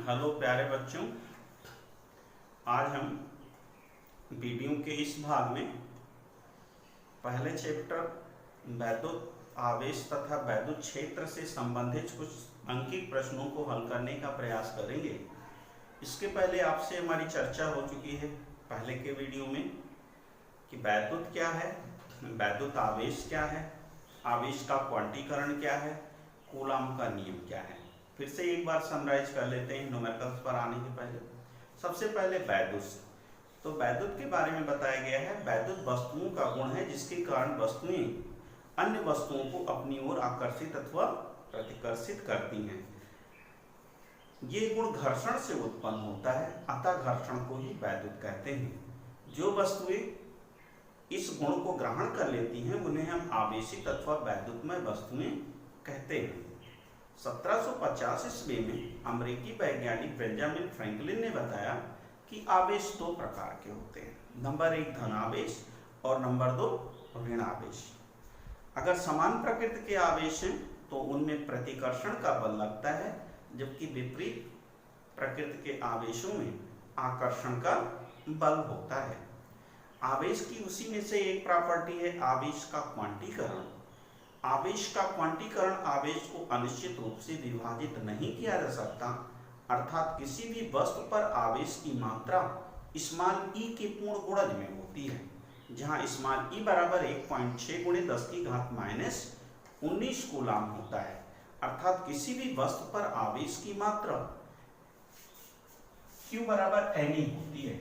Hello प्यारे बच्चों, आज हम वीडियो के इस भाग में पहले चैप्टर वैद्युत आवेश तथा वैद्युत क्षेत्र से संबंधित कुछ अंकित प्रश्नों को हल करने का प्रयास करेंगे। इसके पहले आपसे हमारी चर्चा हो चुकी है पहले के वीडियो में कि वैद्युत क्या है, वैद्युत आवेश क्या है, आवेश का क्वांटीकरण क्या है, कूलॉम का नियम क्या है। फिर से एक बार समराइज कर लेते हैं न्यूमेरिकल्स पर आने के पहले। सबसे पहले वैद्युत, तो वैद्युत के बारे में बताया गया है वैद्युत वस्तुओं का गुण है जिसके कारण वस्तुएं अन्य वस्तुओं को अपनी ओर आकर्षित अथवा प्रतिकर्षित करती हैं। ये गुण घर्षण से उत्पन्न होता है, अतः घर्षण को ही वैद्युत कहते हैं। जो वस्तुएं इस गुण को ग्रहण कर लेती हैं उन्हें हम आवेशित अथवा वैद्युतमय वस्तुएं कहते हैं। 1750 ईस्वी में अमेरिकी वैज्ञानिक बेंजामिन फ्रैंकलिन ने बताया कि आवेश दो प्रकार के होते हैं, नंबर 1 धनावेश और नंबर 2 ऋण आवेश। अगर समान प्रकृति के आवेश हैं तो उनमें प्रतिकर्षण का बल लगता है, जबकि विपरीत प्रकृति के आवेशों में आकर्षण का बल होता है। आवेश की उसी में से एक प्रॉपर्टी है आवेश का क्वांटीकरण। आवेश का क्वांटीकरण आवेश को अनिश्चित रूप से विभाजित नहीं किया जा सकता, अर्थात किसी भी वस्तु पर आवेश की मात्रा स्मॉल ई के पूर्ण गुणज में होती है, जहां स्मॉल ई बराबर 1.6 × 10⁻⁻19 कूलॉम होता है। अर्थात किसी भी वस्तु पर आवेश की मात्रा Q बराबर Ne होती है।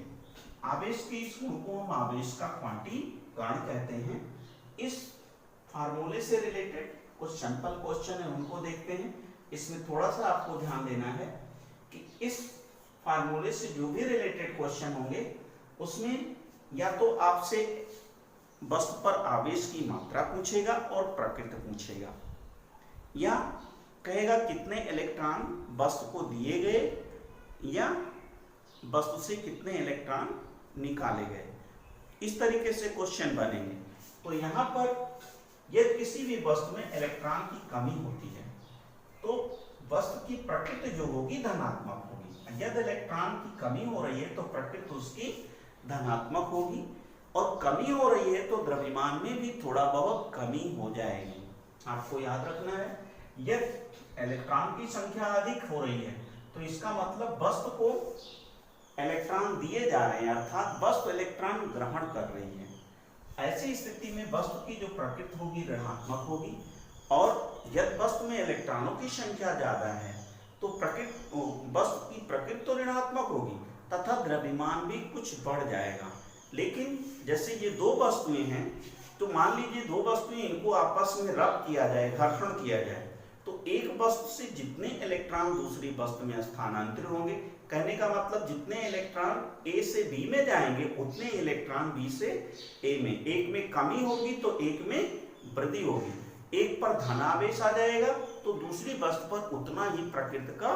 आवेश के इस गुण को हम आवेश का क्वांटीकरण कहते हैं। इस फार्मूले से रिलेटेड कुछ सिंपल क्वेश्चन है, उनको देखते हैं। इसमें थोड़ा सा आपको ध्यान देना है कि इस फार्मूले से जो भी रिलेटेड क्वेश्चन होंगे उसमें या तो आपसे वस्तु पर आवेश की मात्रा पूछेगा और प्रकृति पूछेगा, या कहेगा कितने इलेक्ट्रॉन वस्तु को दिए गए या वस्तु से कितने इलेक्ट्रॉन निकाले गए। इस तरीके से क्वेश्चन बनेंगे। तो यहाँ पर यदि किसी भी वस्तु में इलेक्ट्रॉन की कमी होती है तो वस्तु की प्रकृति जो होगी धनात्मक होगी। यदि इलेक्ट्रॉन की कमी हो रही है तो प्रकृति उसकी धनात्मक होगी, और कमी हो रही है तो द्रव्यमान में भी थोड़ा बहुत कमी हो जाएगी। आपको याद रखना है, यदि इलेक्ट्रॉन की संख्या अधिक हो रही है तो इसका मतलब वस्तु को इलेक्ट्रॉन दिए जा रहे हैं, अर्थात वस्तु इलेक्ट्रॉन ग्रहण कर रही है। ऐसी स्थिति में वस्तु की जो प्रकृति होगी ऋणात्मक होगी, और यदि वस्तु में इलेक्ट्रॉनों की संख्या ज्यादा है तो वस्तु की प्रकृति तो ऋणात्मक होगी तथा द्रव्यमान भी कुछ बढ़ जाएगा। लेकिन जैसे ये दो वस्तुएं हैं, तो मान लीजिए दो वस्तुएं, इनको आपस में रब किया जाए, घर्षण किया जाए, तो एक वस्तु से जितने इलेक्ट्रॉन दूसरी वस्तु में स्थानांतरित होंगे, कहने का मतलब जितने इलेक्ट्रॉन A से B में जाएंगे उतने इलेक्ट्रॉन B से A में, एक में कमी होगी तो एक में वृद्धि होगी। एक पर धनावेश आ जाएगा तो दूसरी वस्तु पर उतना ही प्रकृति का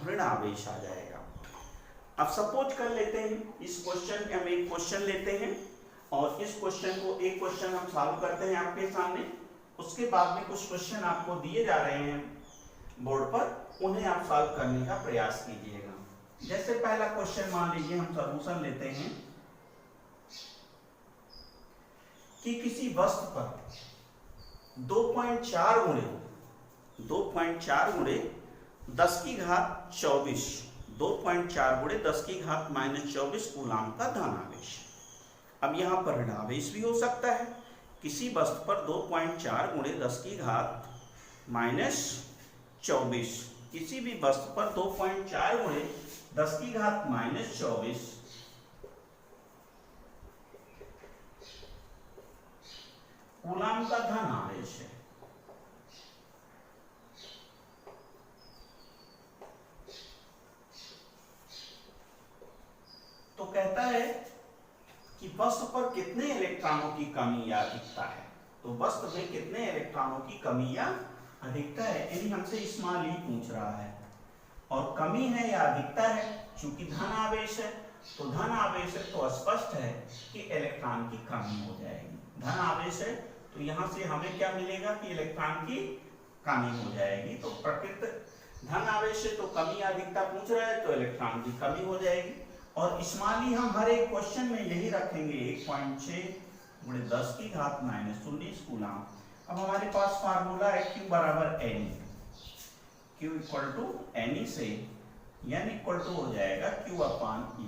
ऋण आवेश आ जाएगा। अब सपोज कर लेते हैं इस क्वेश्चन में हम एक क्वेश्चन लेते हैं और इस क्वेश्चन को एक क्वेश्चन हम सॉल्व करते हैं आपके सामने। उसके बाद में कुछ क्वेश्चन आपको दिए जा रहे हैं बोर्ड पर, उन्हें आप सॉल्व करने का प्रयास कीजिएगा। जैसे पहला क्वेश्चन मान लीजिए हम सॉल्यूशन लेते हैं कि किसी वस्तु पर 2.4 × 10⁻24 2.4 × 10⁻⁻24 कूलॉम का धनावेश। अब यहाँ पर ऋणावेश भी हो सकता है। किसी वस्तु पर 2.4 × 10⁻⁻24, किसी भी वस्तु पर 2.4 × 10⁻⁻24 कूलॉम का धनावेश है। तो कहता है कि वस्तु पर कितने इलेक्ट्रॉनों की कमी या अधिकता है। तो वस्तु में कितने इलेक्ट्रॉनों की कमी या अधिकता है, यानी हमसे स्मॉल ई पूछ रहा है, और कमी है या अधिकता है। चूंकि धन आवेश है तो धन आवेश है तो स्पष्ट है कि इलेक्ट्रॉन की कमी हो जाएगी। धन आवेश है तो यहाँ से हमें क्या मिलेगा कि इलेक्ट्रॉन की कमी हो जाएगी। तो प्रकृति धन आवेश से तो कमी अधिकता पूछ रहा है तो इलेक्ट्रॉन की कमी हो जाएगी। और स्मॉली हम हर एक क्वेश्चन में यही रखेंगे 1.6 × 10⁻⁻19 कूलम। अब हमारे पास फार्मूला है Q बराबर N, Q equal to N से N इक्वल टू हो जाएगा Q/E,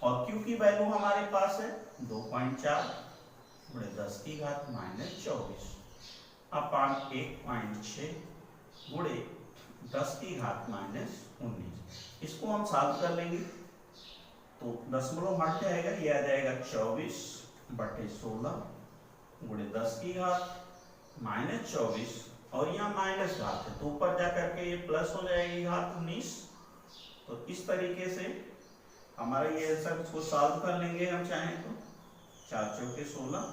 और Q की वैल्यू हमारे पास है 2.4 × 10⁻24 अपान 1.6 × 10⁻19। इसको हम सॉल्व कर लेंगे तो दशमलव हट जाएगा, ये आ जाएगा 24/16 × 10⁻24 और यहाँ माइनस घात है तो ऊपर जाकर के ये प्लस हो जाएगी घात 19। तो इस तरीके से हमारा ये आंसर इसको सॉल्व कर लेंगे हम चाहें तो। 4 चौके 16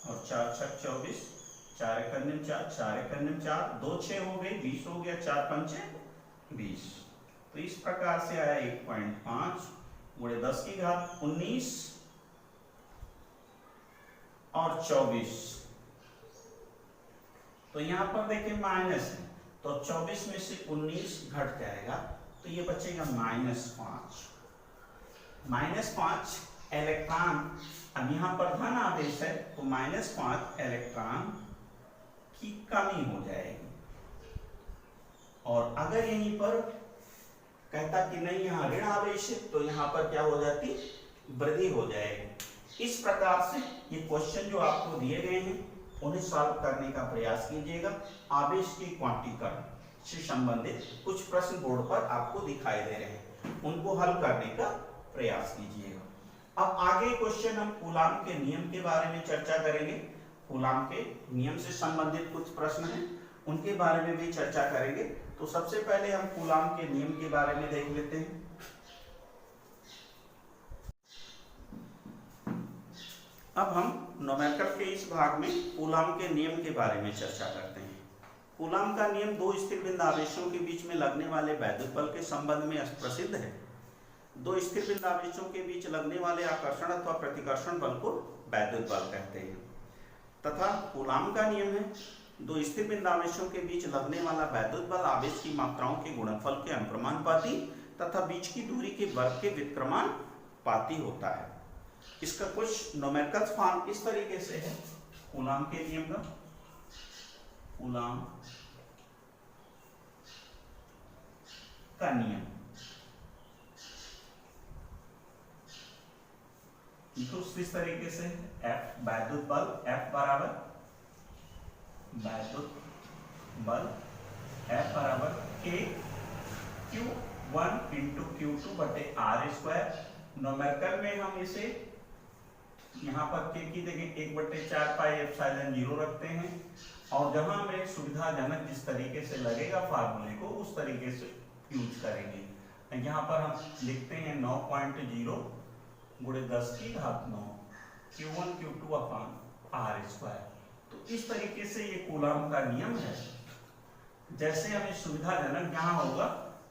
और 4 छक 24, 4 एकम 4, 4 एकम 4, 2 6 हो गई 20 हो गया, 4 पंचे 20। तो इस प्रकार से आया 1.5 × 10⁻19 और 24। तो यहाँ पर देखिए माइनस है तो 24 में से 19 घट जाएगा तो ये बचेगा -5। -5 इलेक्ट्रॉन, अब यहाँ पर धन आवेश है तो -5 इलेक्ट्रॉन की कमी हो जाएगी। और अगर यहीं पर कहता कि नहीं यहाँ ऋण आवेश है तो यहाँ पर क्या हो जाती, वृद्धि हो जाएगी। इस प्रकार से ये क्वेश्चन जो आपको दिए गए हैं उन्हें सॉल्व करने का प्रयास कीजिएगा। आवेश के क्वांटीकरण से संबंधित कुछ प्रश्न बोर्ड पर आपको दिखाई दे रहे हैं, उनको हल करने का प्रयास कीजिएगा। अब आगे क्वेश्चन हम कूलाम के नियम के बारे में चर्चा करेंगे। कूलाम के नियम से संबंधित कुछ प्रश्न हैं, उनके बारे में भी चर्चा करेंगे। तो सबसे पहले हम कूलाम के नियम के बारे में देख लेते हैं। अब हम न्यूमेरिकल के इस भाग में कूलाम के नियम के बारे में चर्चा करते हैं। कूलाम का नियम दो स्थिर बिंदु आवेशों के बीच में लगने वाले वैद्युत बल के संबंध में प्रसिद्ध है। दो स्थिर बिंदु आवेशों के बीच लगने वाले आकर्षण अथवा प्रतिकर्षण बल को वैद्युत बल कहते हैं। तथा कूलाम का नियम है दो स्थिर बिंदु आवेशों के बीच लगने वाला वैद्युत बल आवेश की मात्राओं के गुणनफल के अनुक्रमानुपाती तथा बीच की दूरी के वर्ग के व्युत्क्रमानुपाती होता है। इसका कुछ न्यूमेरिकल फॉर्म इस तरीके से है कूलाम के नियम का। कूलाम का नियम इस तरीके से F वैद्युत बल F बराबर वैद्युत बल F बराबर K Q1 × Q2/R²। न्यूमेरिकल में हम इसे यहाँ पर K की जगह 1/4πε0 रखते हैं और जहां हमें सुविधाजनक जिस तरीके से लगेगा फार्मूले को उस तरीके से यूज करेंगे। यहाँ पर हम लिखते हैं 9.0 × 10⁹ Q1 Q2/R²। तो इस तरीके से ये कूलाम का नियम है। जैसे हमें सुविधाजनक जहां होगा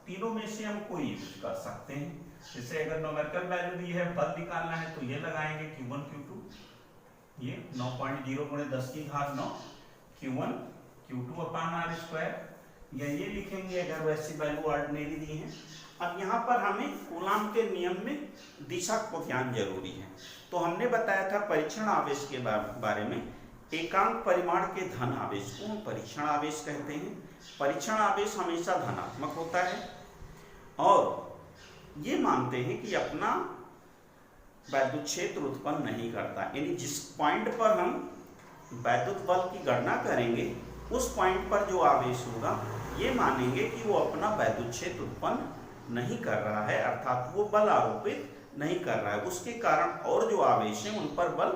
तीनों में से हम कोई यूज कर सकते हैं। जैसे अगर न्यूमेरिकल वैल्यू दी है, बल निकालना है तो ये लगाएंगे Q1 Q2, ये 9.0 × 10⁹ Q1 Q2/R², या ये लिखेंगे अगर वैसी वैल्यू ऑर्डिनरी दी है। अब यहाँ पर हमें कूलाम के नियम में दिशा को ज्ञान जरूरी है। तो हमने बताया था परीक्षण आवेश के बारे में। एकांक परिमाण के धन आवेश को हम परीक्षण आवेश कहते हैं। परीक्षण आवेश हमेशा धनात्मक होता है और ये मानते हैं कि अपना वैद्युत क्षेत्र उत्पन्न नहीं करता, यानी जिस पॉइंट पर हम वैद्युत बल की गणना करेंगे उस पॉइंट पर जो आवेश होगा ये मानेंगे कि वो अपना वैद्युत क्षेत्र उत्पन्न नहीं कर रहा है, अर्थात वो बल आरोपित नहीं कर रहा है, उसके कारण और जो आवेश है उन पर बल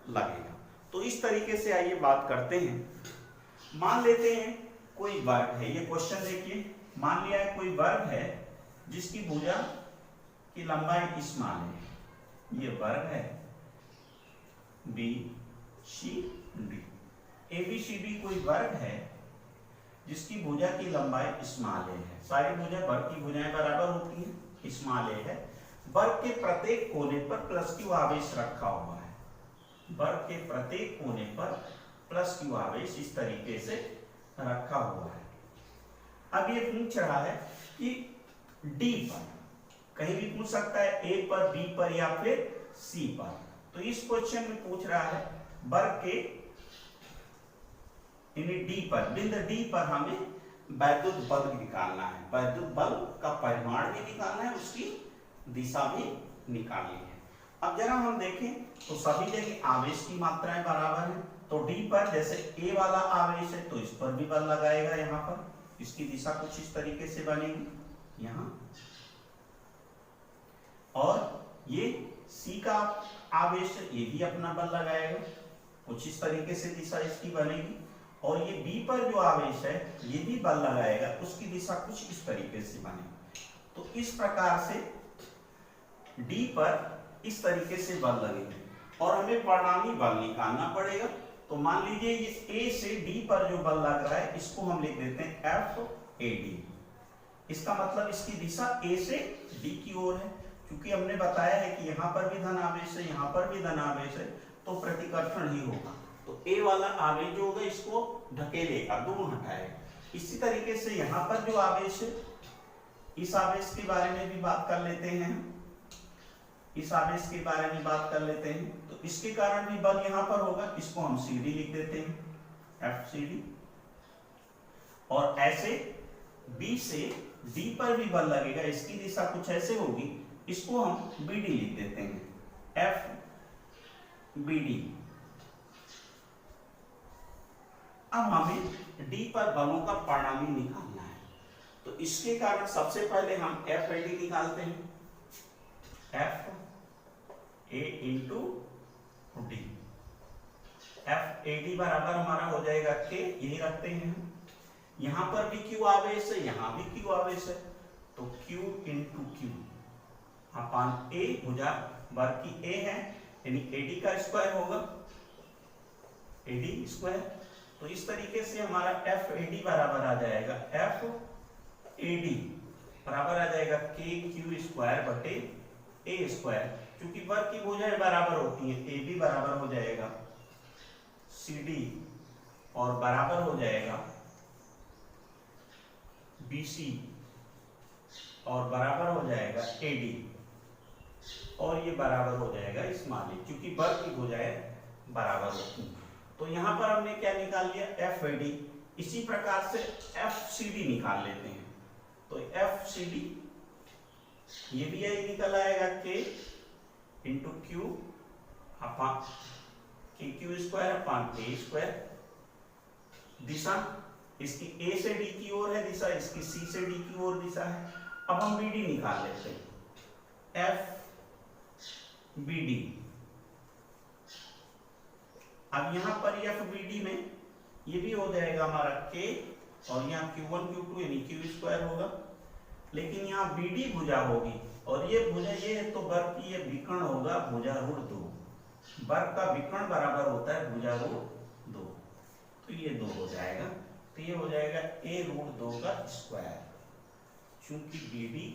लगेगा। तो इस तरीके से आइए बात करते हैं। मान लेते हैं कोई वर्ग है, ये क्वेश्चन देखिए, मान लिया है कोई वर्ग है जिसकी भुजा की लंबाई स्मॉल है, ये वर्ग है BCD। ABCD कोई वर्ग है जिसकी भुजा की लंबाई स्मॉल है। सारी भुजा वर्ग की भुजाएं बराबर होती हैं, स्मॉल है। वर्ग के प्रत्येक कोने पर +Q आवेश रखा हुआ है। वर्ग के प्रत्येक कोने पर +Q आवेश इस तरीके से रखा हुआ है। अब ये पूछ रहा है कि डी पर, कहीं भी पूछ सकता है ए पर, बी पर या फिर सी पर। तो इस क्वेश्चन में पूछ रहा है वर्ग के डी पर, बिंदु डी पर हमें वैद्युत बल निकालना है। वैद्युत बल का परिमाण भी निकालना है, उसकी दिशा भी निकालनी है। अब जरा हम देखें तो सभी जगह आवेश की मात्राएं बराबर हैं। तो डी पर जैसे ए वाला आवेश है तो इस पर भी बल लगाएगा, यहाँ पर इसकी दिशा कुछ इस तरीके से बनेगी यहाँ, और ये सी का आवेश है, ये भी अपना बल लगाएगा, कुछ इस तरीके से दिशा इसकी बनेगी। और ये बी पर जो आवेश है ये भी बल लगाएगा, उसकी दिशा कुछ इस तरीके से बनेगी। तो इस प्रकार से डी पर इस तरीके से बल लगेंगे और हमें परिणामी बल निकालना पड़ेगा। तो मान लीजिए इस ए से डी पर जो बल लग रहा है इसको हम लिख देते हैं एफ ए डी। इसका मतलब इसकी दिशा ए से डी की ओर है। क्योंकि हमने बताया है कि यहाँ पर भी धन आवेश है, यहाँ पर भी धन आवेश है, तो प्रतिकर्षण ही होगा। तो ए वाला आवेश जो होगा इसको ढकेलेगा, दूर हटाएगा। इसी तरीके से यहाँ पर जो आवेश है, इस आवेश के बारे में भी बात कर लेते हैं, इस आवेश के बारे में बात कर लेते हैं। तो इसके कारण भी बल यहाँ पर होगा, इसको हम सी डी लिख देते हैं, एफ सी डी। और ऐसे बी से डी पर भी बल लगेगा, इसकी दिशा कुछ ऐसे होगी, इसको हम बी डी लिख देते हैं, एफ बी डी। अब हमें डी पर बलों का परिणामी निकालना है। तो इसके कारण सबसे पहले हम एफ ए डी निकालते हैं, F A into D. F A D बराबर हमारा हो जाएगा के, यही रखते हैं। यहां पर भी क्यू आवेश है, यहां भी क्यू आवेश है, तो क्यू इंटू क्यू अपान ए भुजा वर्ग की ए है, यानी एडी का स्क्वायर होगा, एडी स्क्वायर। तो इस तरीके से हमारा एफ ए डी बराबर आ जाएगा, एफ ए डी बराबर आ जाएगा के क्यू स्क्वायर बटे ए स्क्वायर। क्योंकि वर्ग की भुजाएं बराबर होती हैं, ए बी बराबर हो जाएगा सी डी और बराबर हो जाएगा बी सी और बराबर हो जाएगा ए डी, और ये बराबर हो जाएगा स्मॉल ए, क्योंकि वर्ग की भुजाएं बराबर होती हैं। तो यहां पर हमने क्या निकाल लिया, एफ ए डी। इसी प्रकार से एफ सी डी निकाल लेते हैं। तो एफ सी डी ये भी यही निकल आएगा के इंटू क्यू अपान के Q square upon A square. दिशा इसकी ए से डी की ओर है, दिशा इसकी सी से डी की ओर दिशा है। अब हम बी डी निकाल लेते हैं, एफ बी डी। अब यहां पर एफ बी डी में ये भी हो जाएगा हमारा के, और यहाँ Q1 Q2 यानी क्यू स्क्वायर होगा। लेकिन यहाँ बी डी भुजा होगी, और ये भुजा ये है, तो वर्ग की ये विकर्ण होगा भुजा रूट 2। वर्ग का विकर्ण बराबर होता है भुजा रूट 2, तो ये 2 हो जाएगा। तो ये हो जाएगा a रूट 2 का स्क्वायर, चूंकि बी डी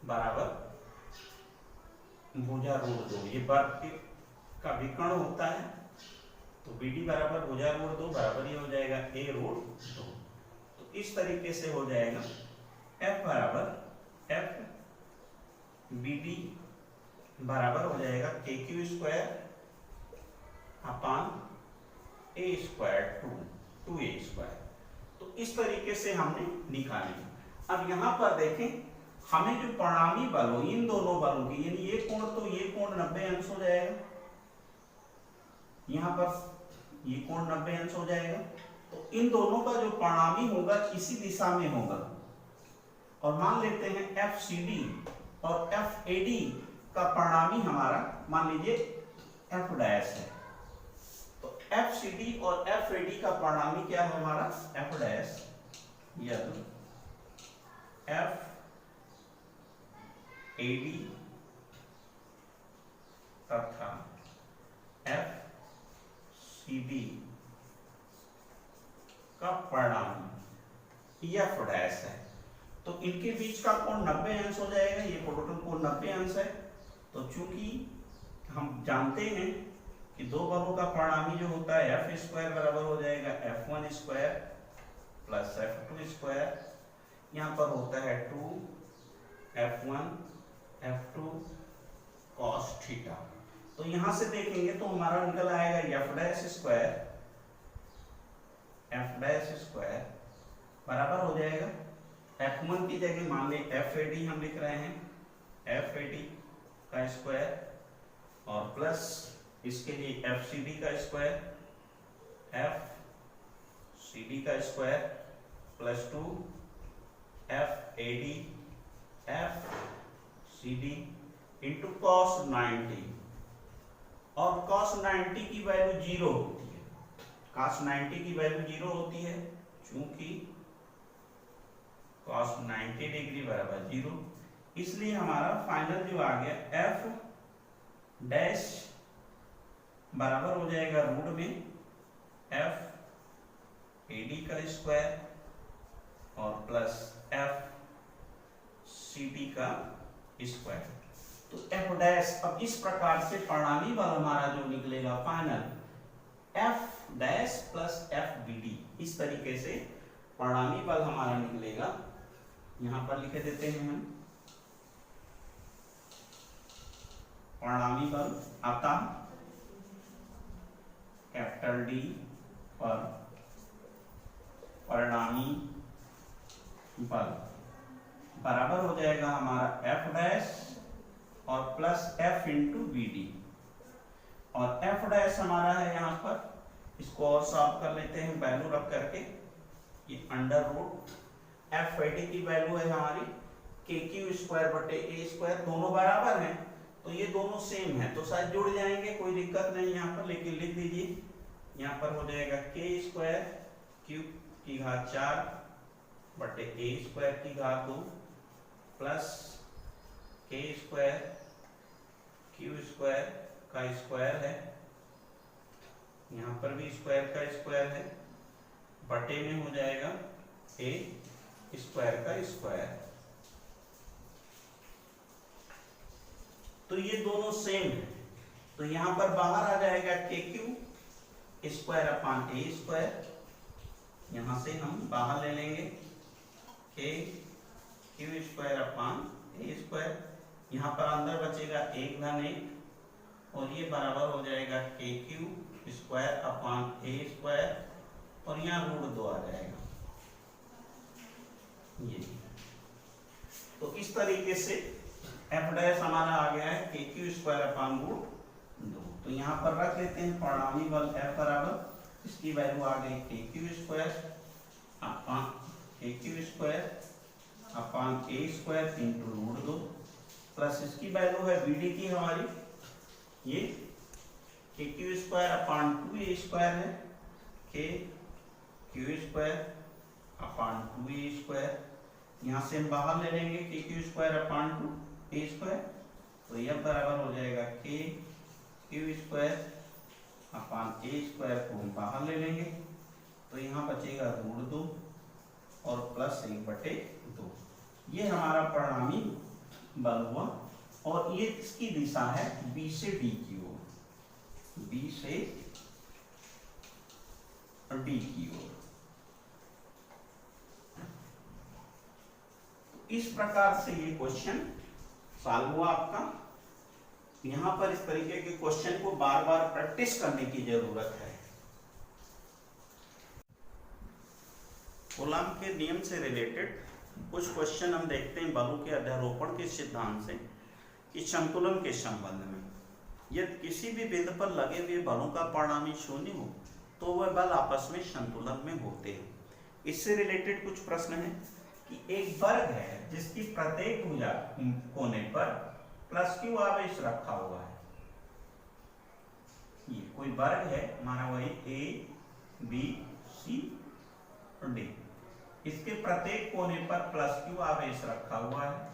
बराबर भुजा रूट 2, ये वर्ग का विकर्ण होता है, तो बी डी बराबर भुजा रूट 2 बराबर ये हो जाएगा a रूट 2। तो इस तरीके से हो जाएगा f बराबर एफ बी डी बराबर हो जाएगा K Q square upon A square to A square. तो इस तरीके से हमने निकाली। अब यहाँ पर देखें, हमें जो परिणामी बल हो इन दोनों बलों की, यानी ये कोण, तो ये कोण 90 अंश हो जाएगा, यहाँ पर ये कोण 90 अंश हो जाएगा। तो इन दोनों का जो परिणामी होगा इसी दिशा में होगा। और मान लेते हैं एफ सी डी और एफ ए डी का परिणामी हमारा मान लीजिए एफ डैश है। तो एफ सी डी और एफ ए डी का परिणामी क्या है हमारा, एफ डैश यदि एफ ए डी तथा एफ सी डी का परिणामी एफ डैश है, तो इनके बीच का कोण 90 अंश हो जाएगा। ये टोटल कोण 90 अंश है। तो चूंकि हम जानते हैं कि दो बलों का परिणामी जो होता है एफ स्क्वायर बराबर हो जाएगा F1 square plus F2 square, यहाँ पर होता है 2 F1 F2 cos थीटा। तो यहां से देखेंगे तो हमारा निकल आएगा F डैश स्क्वायर बराबर हो जाएगा F1 की जगह मान ले FAD हम लिख रहे हैं, FAD का स्क्वायर और प्लस इसके लिए FCD का स्क्वायर, FCD का square plus 2 FAD FCD into cos 90, और cos 90 की वैल्यू 0 होती है, cos 90 की वैल्यू 0 होती है चूंकि cos 90 डिग्री बराबर 0, इसलिए हमारा फाइनल जो आ गया F डैश बराबर हो जाएगा रूट में FAD का स्क्वायर और प्लस FCD का स्क्वायर। तो F डैश, अब इस प्रकार से परिणामी बल हमारा जो निकलेगा final F dash plus FBD, इस तरीके से परिणामी बल हमारा निकलेगा। यहां पर लिखे देते हैं हम परिणामी बल आता कैपिटल D पर परिणामी बल बराबर हो जाएगा हमारा F डैश और प्लस F इंटू BD, और F डैश हमारा है यहाँ पर, इसको और सॉल्व कर लेते हैं वैल्यू रख करके, ये अंडर रूट FAD की वैल्यू है हमारी KQ स्क्वायर बटे A स्क्वायर, दोनों बराबर हैं तो ये दोनों सेम है तो शायद जुड़ जाएंगे, कोई दिक्कत नहीं यहाँ पर, लेकिन लिख दीजिए यहाँ पर हो जाएगा K स्क्वायर Q की घात 4 बटे A स्क्वायर की घात 2 plus K square Q square का स्क्वायर है, यहाँ पर भी स्क्वायर का स्क्वायर है, बटे में हो जाएगा A स्क्वायर का स्क्वायर। तो ये दोनों सेम है तो यहाँ पर बाहर आ जाएगा KQ square upon A square, यहाँ से हम बाहर ले लेंगे KQ square upon A square, यहाँ पर अंदर बचेगा 1 धन 1 और ये बराबर हो जाएगा KQ square upon A square और यहाँ रूट 2 आ जाएगा ये। तो इस तरीके से F डैश हमारा आ गया है KQ स्क्वायर अपान रूट 2। तो यहाँ पर रख लेते हैं परिणामी बल F बराबर, इसकी वैल्यू आ गई KQ square upon A square into root 2 plus इसकी वैल्यू है BD की हमारी, ये KQ square upon 2A square है, KQ square upon 2A square, यहाँ से हम बाहर ले लेंगे KQ square upon 2A square, तो यह बराबर हो जाएगा KQ square upon A square को हम बाहर ले लेंगे तो यहाँ बचेगा रूट 2 और प्लस 1 बटे 2, ये हमारा परिणामी बल हुआ। और ये इसकी दिशा है B से D की ओर, B से D की ओर। इस प्रकार से ये क्वेश्चन सॉल्व हुआ आपका। यहां पर इस तरीके के क्वेश्चन को बार बार प्रैक्टिस करने की जरूरत है। कूलॉम के नियम से रिलेटेड कुछ क्वेश्चन हम देखते हैं बलों के अध्यारोपण के सिद्धांत से कि संतुलन के संबंध में, यदि किसी भी बिंदु पर लगे हुए बलों का परिणामी शून्य हो तो वह बल आपस में संतुलन में होते हैं। इससे रिलेटेड कुछ प्रश्न है कि एक वर्ग है जिसकी प्रत्येक भुजा कोने पर प्लस Q आवेश रखा हुआ है। ये कोई वर्ग है हमारा, वही A B C और D, इसके प्रत्येक कोने पर प्लस Q आवेश रखा हुआ है।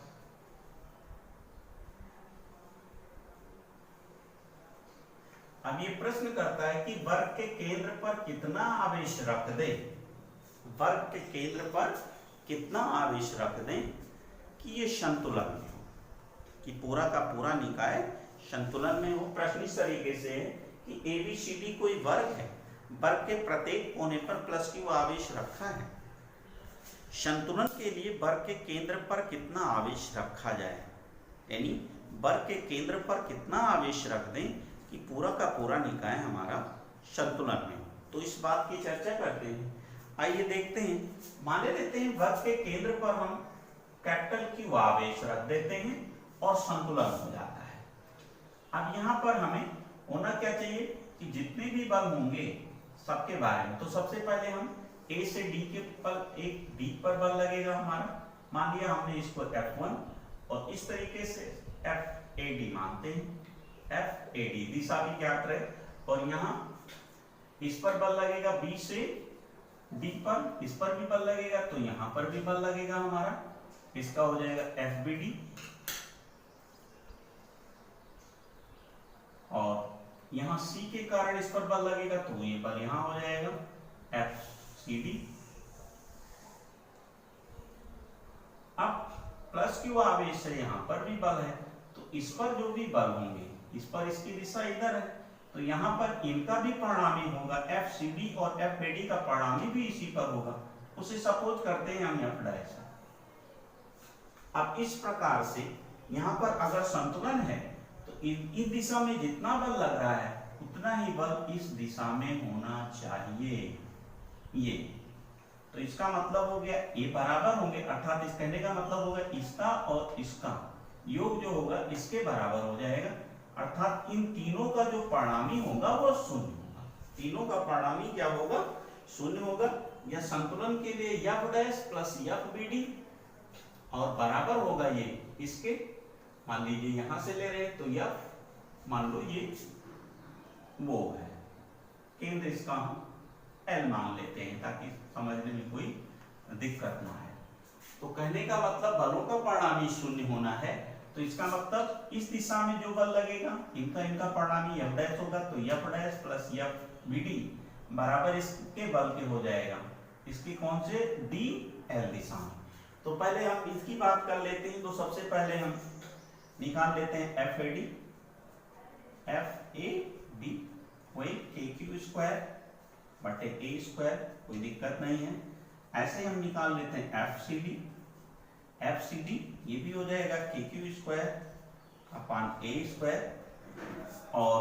अब ये प्रश्न करता है कि वर्ग के केंद्र पर कितना आवेश रख दे, वर्ग के केंद्र पर कितना आवेश रख दें कि ये संतुलन में हो, कि पूरा का पूरा निकाय संतुलन में हो। प्रश्न इस तरीके से है कि ABCD कोई वर्ग है, वर्ग के प्रत्येक कोने पर प्लस Q आवेश रखा है संतुलन के लिए वर्ग के केंद्र पर कितना आवेश रखा जाए, यानी वर्ग के केंद्र पर कितना आवेश रख दें कि पूरा का पूरा निकाय हमारा संतुलन में। तो इस बात की चर्चा करते हैं। आइए देखते हैं। मान लेते हैं वर्ग के केंद्र पर हम कैपिटल Q आवेश रख देते हैं और संतुलन हो जाता है। अब यहाँ पर हमें होना क्या चाहिए कि जितने भी बल होंगे सबके बारे में, तो सबसे पहले हम A से D के पर एक D पर बल लगेगा हमारा, मान लिया हमने इसको F1 और इस तरीके से FAD मानते हैं, FAD दिशा भी ज्ञात रहे, और यहाँ इस पर बल लगेगा B से D पर, इस पर भी बल लगेगा, तो यहाँ पर भी बल लगेगा हमारा, इसका हो जाएगा FBD, और यहाँ C के कारण इस पर बल लगेगा तो ये बल यहाँ हो जाएगा FCD। अब प्लस Q आवेश है, यहाँ पर भी बल है, तो इस पर जो भी बल होंगे, इस पर इसकी दिशा इधर है, तो यहाँ पर इनका भी परिणामी होगा, FCD और FAD का परिणामी भी इसी पर होगा, उसे सपोज करते हैं हम F डैश। अब इस प्रकार से यहाँ पर अगर संतुलन है तो इस दिशा में जितना बल लग रहा है उतना ही बल इस दिशा में होना चाहिए, ये। तो इसका मतलब हो गया ये बराबर होंगे, अर्थात इस कहने का मतलब होगा इसका और इसका योग जो होगा इसके बराबर हो जाएगा, अर्थात इन तीनों का जो परिणामी होगा वो शून्य होगा। तीनों का परिणामी क्या होगा? शून्य होगा। या संतुलन के लिए F डैश प्लस FBD और बराबर होगा ये इसके, मान लीजिए यहां से ले रहे हैं तो F मान लो ये वो है, केंद्र इसका हम L मान लेते हैं ताकि समझने में कोई दिक्कत ना है। तो कहने का मतलब बलों का परिणामी शून्य होना है, तो इसका मतलब इस दिशा में जो बल लगेगा इनका परिणामी F डैश होगा, तो F डैश प्लस FBD बराबर इसके बल के हो जाएगा, इसकी कौन से DL दिशा में। तो पहले हम इसकी बात कर लेते हैं। तो सबसे पहले हम निकाल लेते हैं FAD वही KQ स्क्वायर बटे A स्क्वायर, कोई दिक्कत नहीं है। ऐसे हम निकाल लेते हैं FCD ये भी हो जाएगा KQ square upon A square, और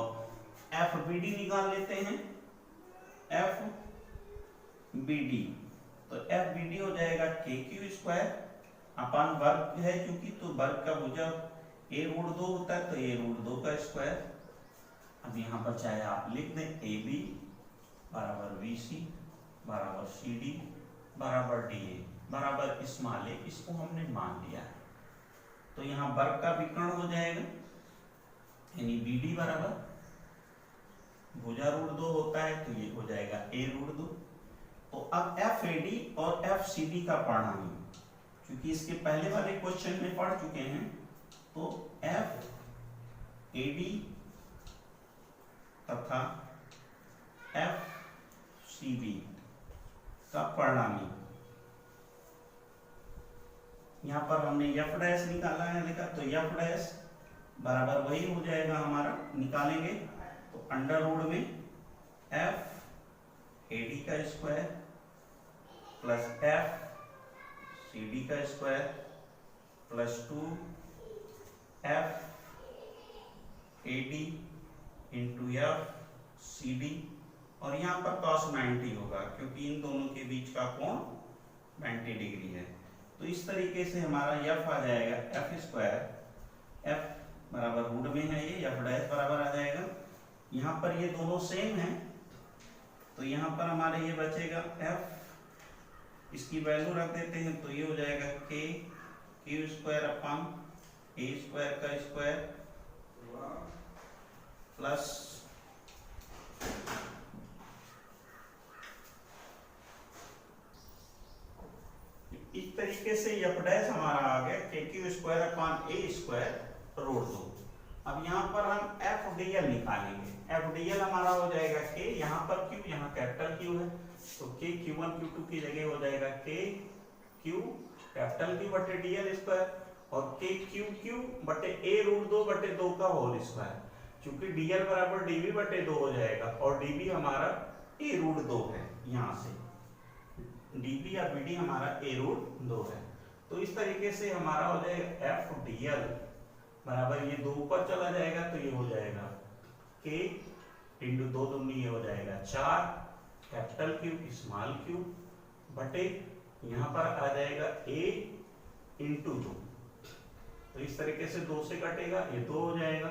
FBD निकाल लेते हैं FBD, तो FBD हो जाएगा KQ स्क्वायर अपान वर्ग है क्योंकि, तो वर्ग का भुजा A√2 होता है, तो A√2 का स्क्वायर। अब यहाँ पर चाहे आप लिख दें AB बराबर BC बराबर CD बराबर DA बराबर स्मॉल a, इसको हमने मान लिया है। तो यहाँ वर्ग का विकर्ण हो जाएगा, यानी BD बराबर भुजा√2 होता है तो ये हो जाएगा A√2। तो अब FAD और FCD का परिणामी, क्योंकि इसके पहले वाले क्वेश्चन में पढ़ चुके हैं, तो FAD तथा FCD का परिणामी, यहाँ पर हमने F डैश निकाला है, लिखा, तो F डैश बराबर वही हो जाएगा हमारा, निकालेंगे तो अंडर रूट में FAD का स्क्वायर प्लस FCD का square plus 2 FAD into FCD, और यहाँ पर cos 90 होगा क्योंकि इन दोनों के बीच का कोण 90 डिग्री है। तो इस तरीके से हमारा F आ जाएगा F स्क्वायर, F बराबर रूट में है ये, F डैश बराबर आ जाएगा, यहाँ पर ये दोनों सेम है, तो यहाँ पर हमारे ये बचेगा F, इसकी वैल्यू रख देते हैं तो ये हो जाएगा KQ square upon A square का स्क्वायर प्लस इस तरीके से F डैश हमारा आ गया KQ square upon A square root 2। अब यहाँ पर हम FDL निकालेंगे, FDL हमारा हो जाएगा K, यहाँ पर Q, यहाँ कैपिटल Q है, तो K Q1 Q2 की जगह हो जाएगा KQ कैपिटल Q बटे DL स्क्वायर, और KQ बटे A√2 बटे 2 का होल स्क्वायर, क्योंकि DL बराबर DB बटे 2 हो जाएगा, और DB हमारा A√2 है यहाँ से। डीबी या बीडी हमारा ए रूट 2 है। तो इस तरीके से हमारा हो जाएगा एफ डी एल बराबर, ये 2 ऊपर चला जाएगा तो ये हो जाएगा के इंटू 2 दूनी ये हो जाएगा 4 कैपिटल क्यू स्मॉल क्यू बटे यहाँ पर आ जाएगा ए इंटू 2। तो इस तरीके से 2 से कटेगा, ये 2 हो जाएगा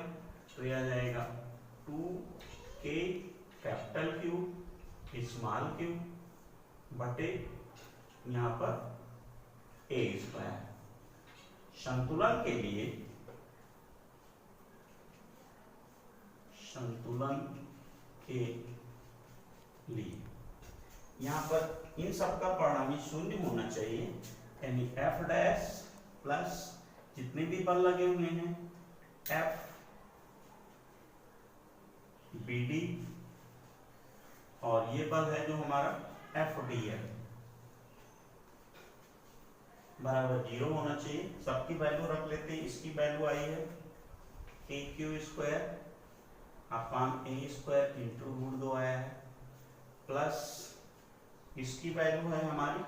तो ये आ जाएगा 2 के कैपिटल क्यू स्मॉल क्यू बटे यहाँ पर ए स्क्वायर। संतुलन के लिए यहाँ पर इन सब का परिणामी शून्य होना चाहिए, यानी एफ डैश प्लस जितने भी बल लगे हुए हैं एफ बी डी और ये बल है जो हमारा एफ डी है बराबर 0 होना चाहिए। सबकी वैल्यू रख लेते हैं। इसकी वैल्यू आई है के क्यू स्क्वायर अपॉन ए स्क्वायर इंटू रूट 2 आया है, प्लस इसकी वैल्यू है हमारी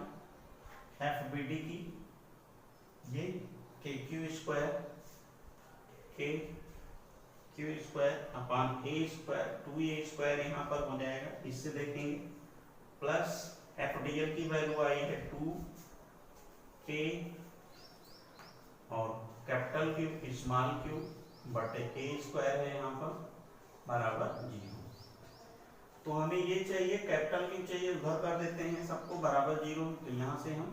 एफ बी डी की ये के क्यू स्क्वायर अपॉन ए स्क्वायर 2a स्क्वायर यहाँ पर हो जाएगा, इससे देखेंगे, प्लस एफ डी एल की वैल्यू आई है 2 के और कैपिटल क्यू स्मॉल क्यू बटे ए स्क्वायर है यहाँ पर बराबर 0। तो हमें ये चाहिए कैपिटल क्यू चाहिए, उधर कर देते हैं सबको बराबर 0। तो यहाँ से हम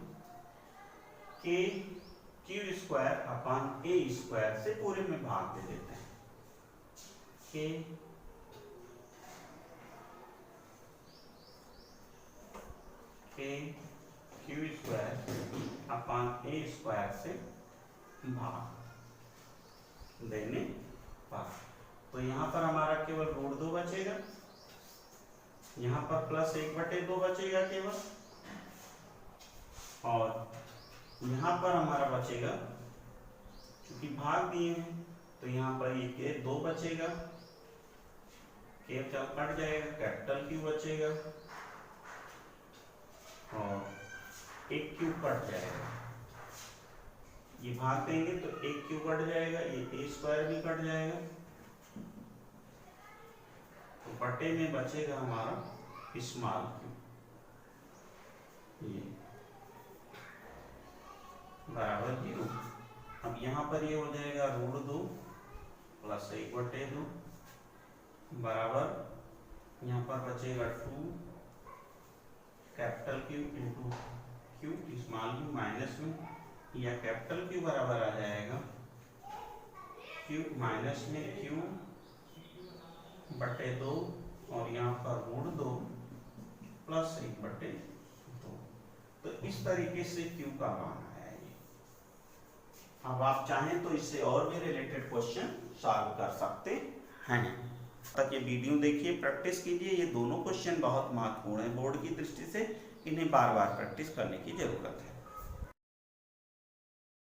के क्यू स्क्वायर अपॉन ए स्क्वायर से पूरे में भाग दे देते हैं। के क्यू स्क्वायर अपॉन ए स्क्वायर से भाग देने पर, तो यहाँ पर हमारा केवल रूट 2 बचेगा, यहाँ पर प्लस 1/2 बचेगा केवल, और यहाँ पर हमारा बचेगा क्योंकि भाग दिए हैं तो यहाँ पर ये के 2 बचेगा, के चल कट जाएगा, कैपिटल क्यू बचेगा और एक क्यू कट जाएगा। ये भाग देंगे तो एक क्यू कट जाएगा, ये ए स्क्वायर भी कट जाएगा, तो बटे में बचेगा हमारा स्मॉल क्यू ये बराबर 0। अब यहाँ पर ये हो जाएगा रूट 2 प्लस 1/2 बराबर यहाँ पर बचेगा 2 capital Q into Q small Q minus में, या कैपिटल क्यू बराबर आ जाएगा क्यू माइनस में क्यू बटे 2 और यहाँ पर रूट 2 प्लस 1/2। तो इस तरीके से क्यू का मान है ये। अब आप चाहें तो इससे और भी रिलेटेड क्वेश्चन सॉल्व कर सकते हैं। तक ये वीडियो देखिए, प्रैक्टिस कीजिए। ये दोनों क्वेश्चन बहुत महत्वपूर्ण है बोर्ड की दृष्टि से, इन्हें बार बार प्रैक्टिस करने की जरूरत है।